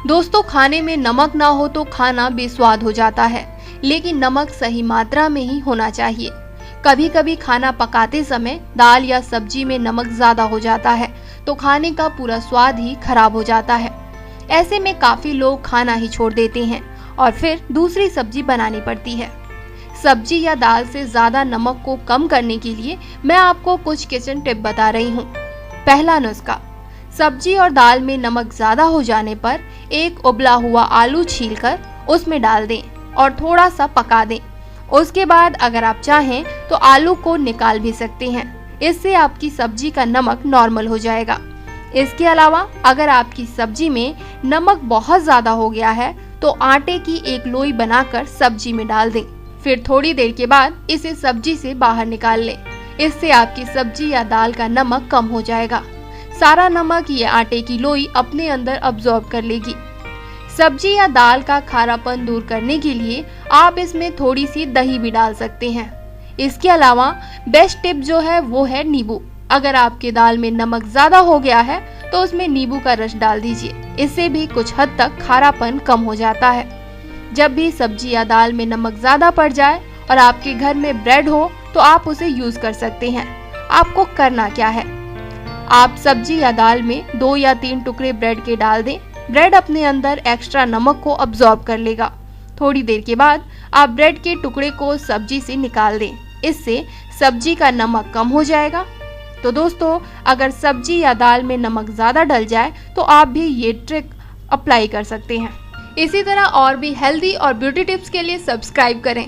दोस्तों, खाने में नमक ना हो तो खाना बेस्वाद हो जाता है, लेकिन नमक सही मात्रा में ही होना चाहिए। कभी कभी खाना पकाते समय दाल या सब्जी में नमक ज्यादा हो जाता है तो खाने का पूरा स्वाद ही खराब हो जाता है। ऐसे में काफी लोग खाना ही छोड़ देते हैं और फिर दूसरी सब्जी बनानी पड़ती है। सब्जी या दाल से ज्यादा नमक को कम करने के लिए मैं आपको कुछ किचन टिप बता रही हूँ। पहला नुस्खा, सब्जी और दाल में नमक ज्यादा हो जाने पर एक उबला हुआ आलू छीलकर उसमें डाल दें और थोड़ा सा पका दें। उसके बाद अगर आप चाहें तो आलू को निकाल भी सकते हैं। इससे आपकी सब्जी का नमक नॉर्मल हो जाएगा। इसके अलावा अगर आपकी सब्जी में नमक बहुत ज्यादा हो गया है तो आटे की एक लोई बनाकर सब्जी में डाल दें। फिर थोड़ी देर के बाद इसे सब्जी से बाहर निकाल लें। इससे आपकी सब्जी या दाल का नमक कम हो जाएगा। सारा नमक ये आटे की लोई अपने अंदर अब्सॉर्ब कर लेगी। सब्जी या दाल का खारापन दूर करने के लिए आप इसमें थोड़ी सी दही भी डाल सकते हैं। इसके अलावा बेस्ट टिप जो है वो है नींबू। अगर आपके दाल में नमक ज्यादा हो गया है तो उसमें नींबू का रस डाल दीजिए। इससे भी कुछ हद तक खारापन कम हो जाता है। जब भी सब्जी या दाल में नमक ज्यादा पड़ जाए और आपके घर में ब्रेड हो तो आप उसे यूज कर सकते हैं। आपको करना क्या है, आप सब्जी या दाल में 2 या 3 टुकड़े ब्रेड के डाल दें। ब्रेड अपने अंदर एक्स्ट्रा नमक को अब्सॉर्ब कर लेगा। थोड़ी देर के बाद आप ब्रेड के टुकड़े को सब्जी से निकाल दें। इससे सब्जी का नमक कम हो जाएगा। तो दोस्तों, अगर सब्जी या दाल में नमक ज़्यादा डल जाए तो आप भी ये ट्रिक अप्लाई कर सकते हैं। इसी तरह और भी हेल्दी और ब्यूटी टिप्स के लिए सब्सक्राइब करें।